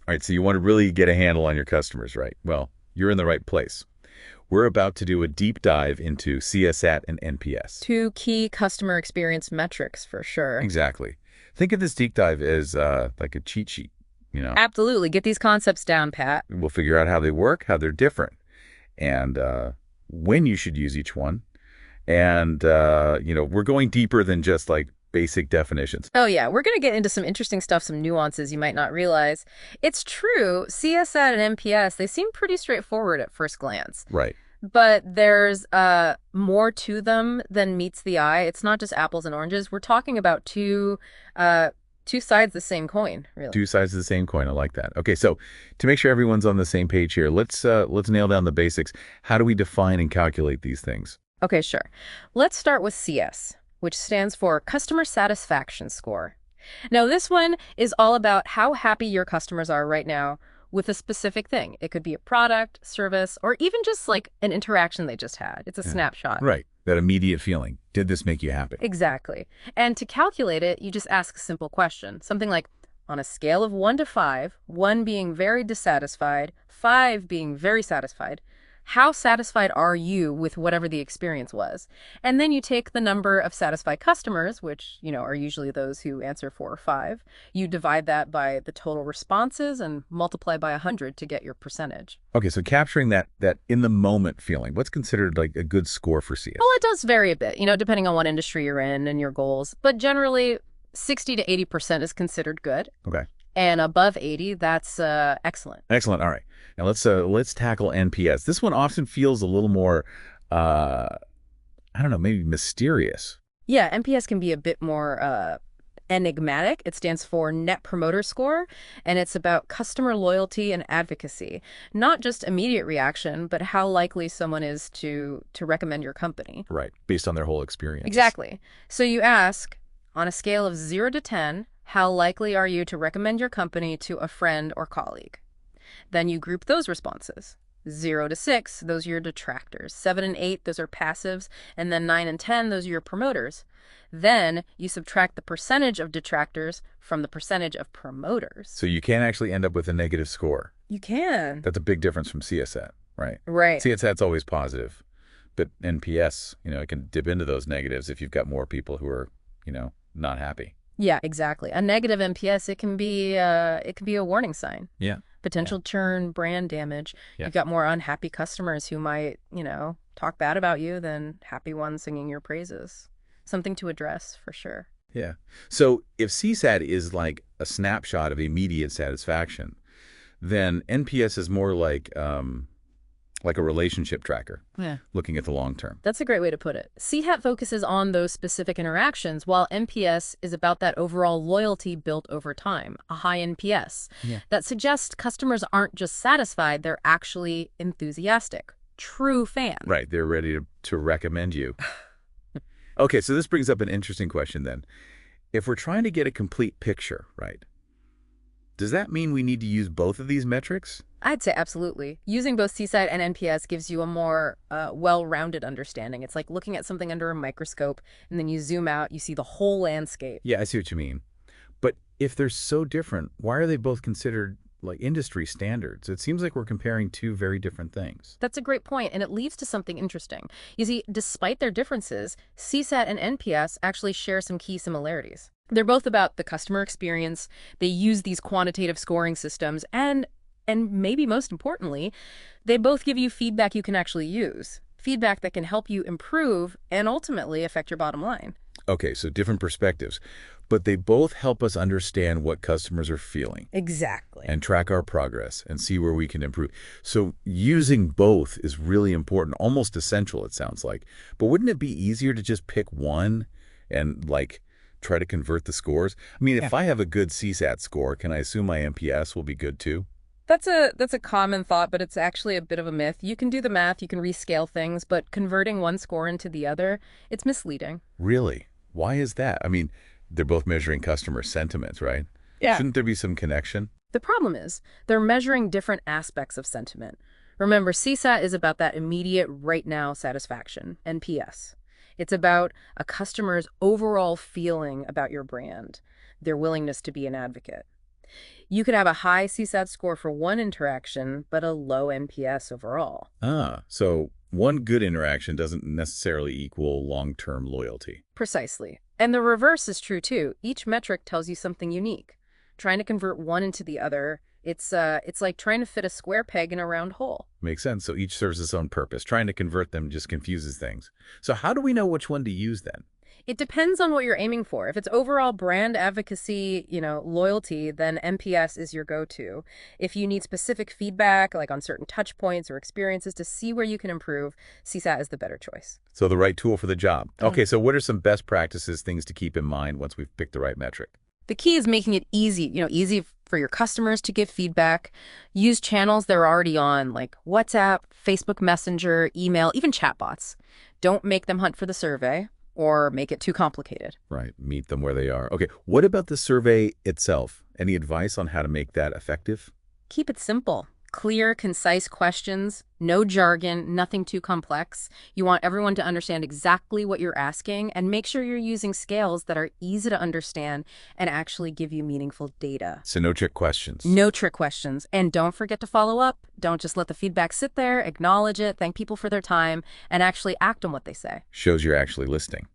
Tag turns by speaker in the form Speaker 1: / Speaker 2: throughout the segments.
Speaker 1: All right, so you want to really get a handle on your customers, right? Well, you're in the right place. We're about to do a deep dive into CSAT and NPS.
Speaker 2: Two key customer experience metrics for sure.
Speaker 1: Exactly. Think of this deep dive as like a cheat sheet. You know,
Speaker 2: Absolutely. Get these concepts down, Pat.
Speaker 1: we'll figure out how they work, how they're different, and when you should use each one. And we're going deeper than just like basic definitions.
Speaker 2: Oh, yeah. We're going to get into some interesting stuff, some nuances you might not realize. It's true, CSAT and NPS, they seem pretty straightforward at first glance.
Speaker 1: Right.
Speaker 2: But there's more to them than meets the eye. It's not just apples and oranges. We're talking about two sides of the same coin, really.
Speaker 1: Two sides of the same coin. I like that. Okay, so to make sure everyone's on the same page here, let's nail down the basics. How do we define and calculate these things?
Speaker 2: Okay, sure. Let's start with CS, which stands for Customer Satisfaction Score. Now, this one is all about how happy your customers are right now with a specific thing. It could be a product, service, or even just like an interaction they just had. It's a
Speaker 1: Yeah.
Speaker 2: snapshot.
Speaker 1: Right. That immediate feeling. Did this make you happy?
Speaker 2: Exactly. And to calculate it, you just ask a simple question. Something like, on a scale of 1 to 5, 1 being very dissatisfied, 5 being very satisfied, how satisfied are you with whatever the experience was? And then you take the number of satisfied customers, which, are usually those who answer 4 or 5. You divide that by the total responses and multiply by 100 to get your percentage.
Speaker 1: Okay, so capturing that in the moment feeling, what's considered like a good score for CS?
Speaker 2: Well, it does vary a bit, depending on what industry you're in and your goals. But generally, 60 to 80% is considered good.
Speaker 1: Okay.
Speaker 2: And above 80, that's excellent.
Speaker 1: Excellent. All right. Now let's tackle NPS. This one often feels a little more I don't know, maybe mysterious.
Speaker 2: Yeah, NPS can be a bit more enigmatic. It stands for Net Promoter Score, and it's about customer loyalty and advocacy. Not just immediate reaction, but how likely someone is to recommend your company.
Speaker 1: Right. Based on their whole experience.
Speaker 2: Exactly. So you ask, on a scale of 0 to 10, how likely are you to recommend your company to a friend or colleague? Then you group those responses. 0 to 6, those are your detractors. 7 and 8, those are passives. And then 9 and 10, those are your promoters. Then you subtract the percentage of detractors from the percentage of promoters.
Speaker 1: So you can actually end up with a negative score.
Speaker 2: You can.
Speaker 1: That's a big difference from CSAT, right?
Speaker 2: Right.
Speaker 1: CSAT's always positive, but NPS, it can dip into those negatives if you've got more people who are, not happy.
Speaker 2: Yeah, exactly. A negative NPS, it can be a warning sign.
Speaker 1: Yeah.
Speaker 2: Potential churn, brand damage.
Speaker 1: Yeah.
Speaker 2: You've got more unhappy customers who might, talk bad about you than happy ones singing your praises. Something to address for sure.
Speaker 1: Yeah. So if CSAT is like a snapshot of immediate satisfaction, then NPS is more like a relationship tracker,
Speaker 2: Yeah.
Speaker 1: looking at the long term.
Speaker 2: That's a great way to put it. CHAT focuses on those specific interactions, while NPS is about that overall loyalty built over time, a high NPS.
Speaker 1: Yeah.
Speaker 2: That suggests customers aren't just satisfied, they're actually enthusiastic, true fans.
Speaker 1: Right. They're ready to recommend you. Okay, so this brings up an interesting question then. If we're trying to get a complete picture, right, does that mean we need to use both of these metrics?
Speaker 2: I'd say absolutely. Using both CSAT and NPS gives you a more well-rounded understanding. It's like looking at something under a microscope, and then you zoom out, you see the whole landscape.
Speaker 1: Yeah, I see what you mean. But if they're so different, why are they both considered like industry standards? It seems like we're comparing two very different things.
Speaker 2: That's a great point, and it leads to something interesting. You see, despite their differences, CSAT and NPS actually share some key similarities. They're both about the customer experience. They use these quantitative scoring systems, and maybe most importantly, they both give you feedback you can actually use. Feedback that can help you improve and ultimately affect your bottom line.
Speaker 1: Okay, so different perspectives. But they both help us understand what customers are feeling
Speaker 2: Exactly.
Speaker 1: and track our progress and see where we can improve. So using both is really important, almost essential, it sounds like. But wouldn't it be easier to just pick one and like try to convert the scores? I mean, if I have a good CSAT score, can I assume my NPS will be good too?
Speaker 2: That's a common thought, but it's actually a bit of a myth. You can do the math, you can rescale things, but converting one score into the other, it's misleading.
Speaker 1: Really? Why is that? I mean, they're both measuring customer sentiments, right?
Speaker 2: Yeah.
Speaker 1: Shouldn't there be some connection?
Speaker 2: The problem is, they're measuring different aspects of sentiment. Remember, CSAT is about that immediate right now satisfaction, NPS. It's about a customer's overall feeling about your brand, their willingness to be an advocate. You could have a high CSAT score for one interaction, but a low NPS overall.
Speaker 1: So one good interaction doesn't necessarily equal long-term loyalty.
Speaker 2: Precisely. And the reverse is true too. Each metric tells you something unique. Trying to convert one into the other, it's like trying to fit a square peg in a round hole.
Speaker 1: Makes sense. So each serves its own purpose. Trying to convert them just confuses things. So how do we know which one to use then?
Speaker 2: It depends on what you're aiming for. If it's overall brand advocacy, loyalty, then NPS is your go-to. If you need specific feedback, like on certain touch points or experiences to see where you can improve, CSAT is the better choice.
Speaker 1: So the right tool for the job. Okay, so what are some best practices, things to keep in mind once we've picked the right metric?
Speaker 2: The key is making it easy for your customers to give feedback. Use channels they're already on, like WhatsApp, Facebook Messenger, email, even chatbots. Don't make them hunt for the survey or make it too complicated.
Speaker 1: Right, meet them where they are. Okay, what about the survey itself? Any advice on how to make that effective?
Speaker 2: Keep it simple. Clear, concise questions, no jargon, nothing too complex. You want everyone to understand exactly what you're asking, and make sure you're using scales that are easy to understand and actually give you meaningful data.
Speaker 1: So no trick questions.
Speaker 2: No trick questions. And don't forget to follow up. Don't just let the feedback sit there, acknowledge it, thank people for their time, and actually act on what they say.
Speaker 1: Shows you're actually listening.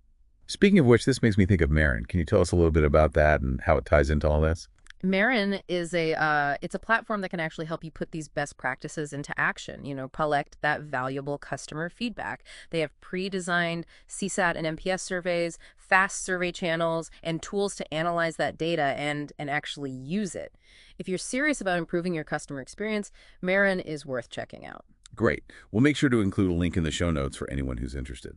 Speaker 1: Speaking of which, this makes me think of Marin. Can you tell us a little bit about that and how it ties into all this?
Speaker 2: Marin is it's a platform that can actually help you put these best practices into action, collect that valuable customer feedback. They have pre-designed CSAT and NPS surveys, fast survey channels, and tools to analyze that data and actually use it. If you're serious about improving your customer experience, Marin is worth checking out.
Speaker 1: Great. We'll make sure to include a link in the show notes for anyone who's interested.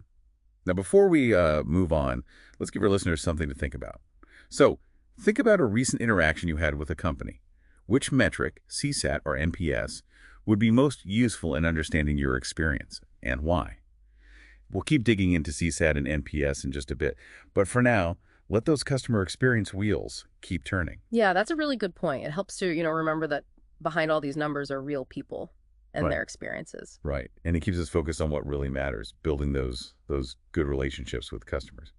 Speaker 1: Now, before we move on, let's give our listeners something to think about. So, think about a recent interaction you had with a company. Which metric, CSAT or NPS, would be most useful in understanding your experience, and why? We'll keep digging into CSAT and NPS in just a bit, but for now, let those customer experience wheels keep turning.
Speaker 2: Yeah, that's a really good point. It helps to, remember that behind all these numbers are real people and their experiences.
Speaker 1: Right, and it keeps us focused on what really matters, building those good relationships with customers.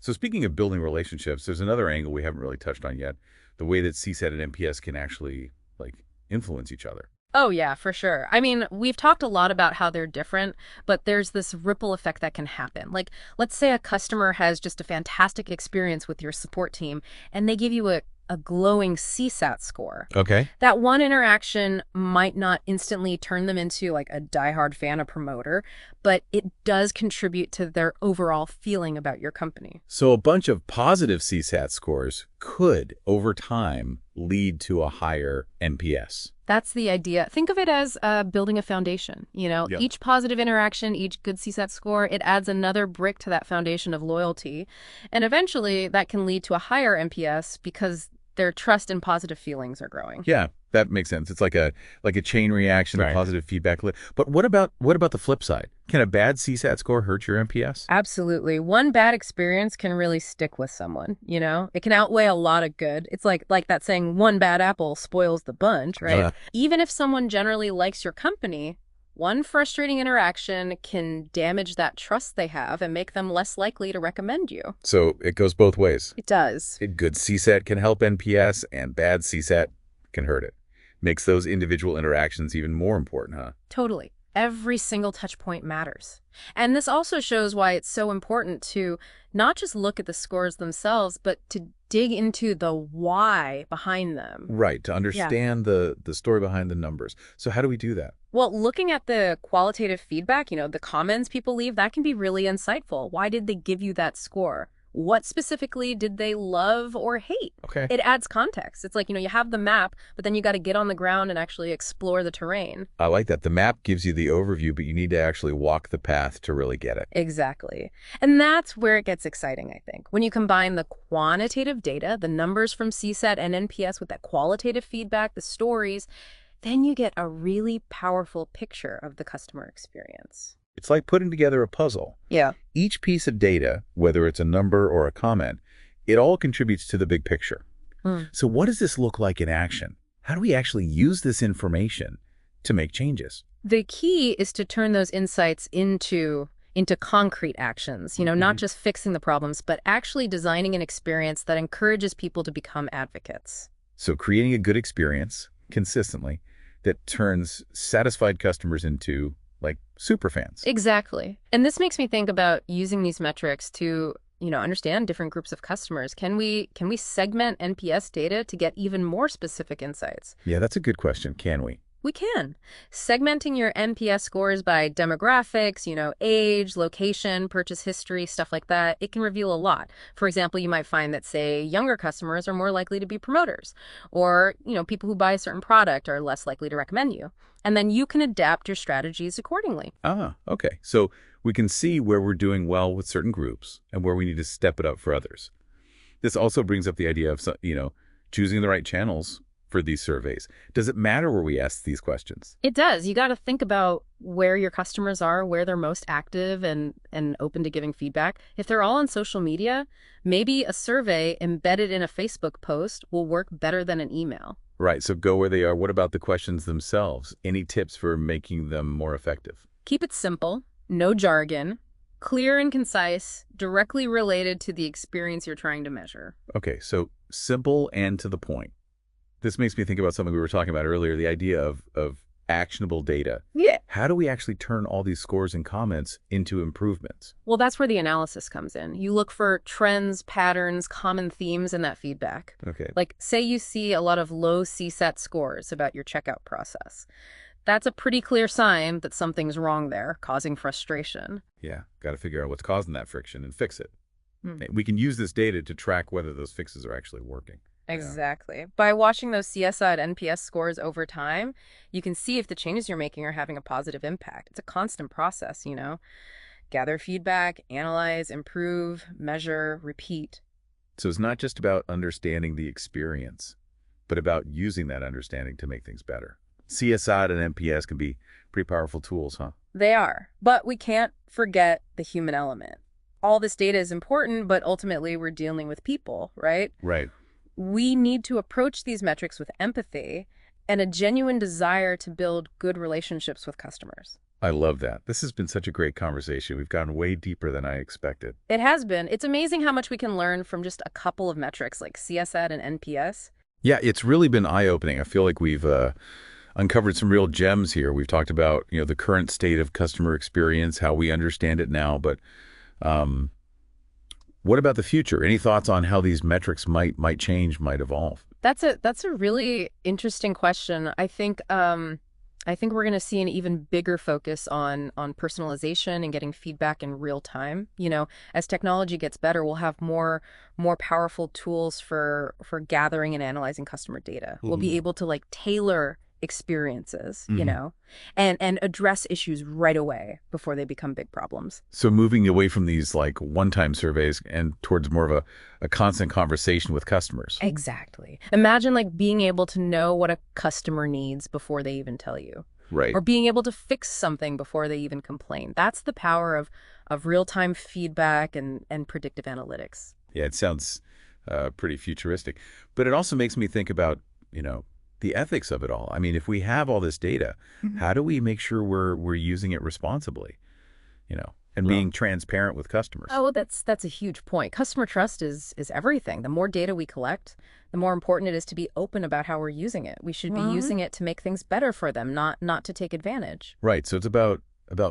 Speaker 1: So speaking of building relationships, there's another angle we haven't really touched on yet, the way that CSAT and NPS can actually influence each other.
Speaker 2: Oh, yeah, for sure. I mean, we've talked a lot about how they're different, but there's this ripple effect that can happen. Like, let's say a customer has just a fantastic experience with your support team, and they give you a glowing CSAT score.
Speaker 1: Okay.
Speaker 2: That one interaction might not instantly turn them into a diehard fan or promoter, but it does contribute to their overall feeling about your company.
Speaker 1: So a bunch of positive CSAT scores could, over time, lead to a higher NPS.
Speaker 2: That's the idea. Think of it as building a foundation. Each positive interaction, each good CSAT score, it adds another brick to that foundation of loyalty. And eventually that can lead to a higher NPS because their trust and positive feelings are growing.
Speaker 1: Yeah, that makes sense. It's like a chain reaction, a positive feedback loop. But what about the flip side? Can a bad CSAT score hurt your NPS?
Speaker 2: Absolutely. One bad experience can really stick with someone, It can outweigh a lot of good. It's like that saying, one bad apple spoils the bunch, right? Even if someone generally likes your company, one frustrating interaction can damage that trust they have and make them less likely to recommend you.
Speaker 1: So it goes both ways.
Speaker 2: It does.
Speaker 1: Good CSAT can help NPS, and bad CSAT can hurt it. Makes those individual interactions even more important, huh?
Speaker 2: Totally. Every single touch point matters. And this also shows why it's so important to not just look at the scores themselves, but to dig into the why behind them.
Speaker 1: Right, to understand the story behind the numbers. So how do we do that?
Speaker 2: Well, looking at the qualitative feedback, the comments people leave, that can be really insightful. Why did they give you that score? What specifically did they love or hate?
Speaker 1: Okay.
Speaker 2: It adds context. It's like, you have the map, but then you got to get on the ground and actually explore the terrain.
Speaker 1: I like that. The map gives you the overview, but you need to actually walk the path to really get it.
Speaker 2: Exactly. And that's where it gets exciting, I think. When you combine the quantitative data, the numbers from CSAT and NPS with that qualitative feedback, the stories, then you get a really powerful picture of the customer experience.
Speaker 1: It's like putting together a puzzle.
Speaker 2: Yeah.
Speaker 1: Each piece of data, whether it's a number or a comment, it all contributes to the big picture. So what does this look like in action? How do we actually use this information to make changes?
Speaker 2: The key is to turn those insights into concrete actions, not just fixing the problems, but actually designing an experience that encourages people to become advocates.
Speaker 1: So creating a good experience consistently that turns satisfied customers into like super fans.
Speaker 2: Exactly. And this makes me think about using these metrics to, understand different groups of customers. Can we segment NPS data to get even more specific insights?
Speaker 1: Yeah, that's a good question. Can we?
Speaker 2: We can. Segmenting your NPS scores by demographics, age, location, purchase history, stuff like that, it can reveal a lot. For example, you might find that, say, younger customers are more likely to be promoters, or, people who buy a certain product are less likely to recommend you. And then you can adapt your strategies accordingly.
Speaker 1: Ah, okay. So we can see where we're doing well with certain groups and where we need to step it up for others. This also brings up the idea of, choosing the right channels for these surveys. Does it matter where we ask these questions?
Speaker 2: It does. You got to think about where your customers are, where they're most active and open to giving feedback. If they're all on social media, maybe a survey embedded in a Facebook post will work better than an email.
Speaker 1: Right, so go where they are. What about the questions themselves? Any tips for making them more effective?
Speaker 2: Keep it simple, no jargon, clear and concise, directly related to the experience you're trying to measure.
Speaker 1: Okay, so simple and to the point. This makes me think about something we were talking about earlier, the idea of actionable data.
Speaker 2: Yeah.
Speaker 1: How do we actually turn all these scores and comments into improvements?
Speaker 2: Well, that's where the analysis comes in. You look for trends, patterns, common themes in that feedback.
Speaker 1: Okay.
Speaker 2: Like, say you see a lot of low CSAT scores about your checkout process. That's a pretty clear sign that something's wrong there, causing frustration.
Speaker 1: Yeah, got to figure out what's causing that friction and fix it.
Speaker 2: Hmm.
Speaker 1: We can use this data to track whether those fixes are actually working.
Speaker 2: Exactly. By watching those CSAT NPS scores over time, you can see if the changes you're making are having a positive impact. It's a constant process, Gather feedback, analyze, improve, measure, repeat.
Speaker 1: So it's not just about understanding the experience, but about using that understanding to make things better. CSAT and NPS can be pretty powerful tools, huh?
Speaker 2: They are. But we can't forget the human element. All this data is important, but ultimately we're dealing with people, right?
Speaker 1: Right.
Speaker 2: We need to approach these metrics with empathy and a genuine desire to build good relationships with customers.
Speaker 1: I love that. This has been such a great conversation. We've gone way deeper than I expected.
Speaker 2: It has been. It's amazing how much we can learn from just a couple of metrics like CSAT and NPS.
Speaker 1: Yeah, it's really been eye-opening. I feel like we've uncovered some real gems here. We've talked about, the current state of customer experience, how we understand it now, but what about the future? Any thoughts on how these metrics might change, might evolve?
Speaker 2: That's a really interesting question. I think we're going to see an even bigger focus on personalization and getting feedback in real time. As technology gets better, we'll have more powerful tools for gathering and analyzing customer data. We'll be able to tailor experiences, and address issues right away before they become big problems.
Speaker 1: So moving away from these one-time surveys and towards more of a constant conversation with customers.
Speaker 2: Exactly. Imagine being able to know what a customer needs before they even tell you.
Speaker 1: Right.
Speaker 2: Or being able to fix something before they even complain. That's the power of real-time feedback and predictive analytics.
Speaker 1: Yeah, it sounds pretty futuristic. But it also makes me think about, the ethics of it all. I mean, if we have all this data, how do we make sure we're using it responsibly, and being transparent with customers?
Speaker 2: Oh, that's a huge point. Customer trust is everything. The more data we collect, the more important it is to be open about how we're using it. We should be using it to make things better for them, not to take advantage.
Speaker 1: Right. So it's about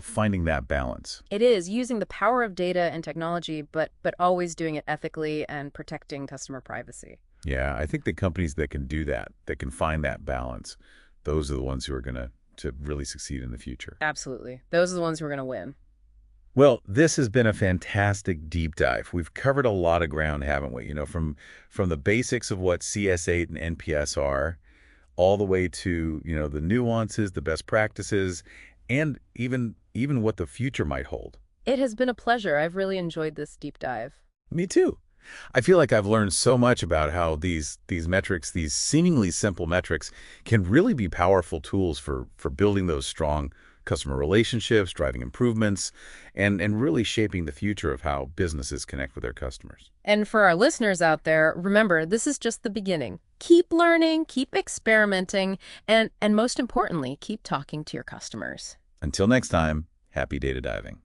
Speaker 1: finding that balance.
Speaker 2: It is using the power of data and technology, but always doing it ethically and protecting customer privacy.
Speaker 1: Yeah, I think the companies that can do that can find that balance, those are the ones who are going to really succeed in the future.
Speaker 2: Absolutely. Those are the ones who are going to win.
Speaker 1: Well, this has been a fantastic deep dive. We've covered a lot of ground, haven't we? From the basics of what CS8 and NPS are, all the way to, the nuances, the best practices, and even what the future might hold.
Speaker 2: It has been a pleasure. I've really enjoyed this deep dive.
Speaker 1: Me too. I feel like I've learned so much about how these metrics, these seemingly simple metrics, can really be powerful tools for building those strong customer relationships, driving improvements, and really shaping the future of how businesses connect with their customers.
Speaker 2: And for our listeners out there, remember, this is just the beginning. Keep learning, keep experimenting, and most importantly, keep talking to your customers.
Speaker 1: Until next time, happy data diving.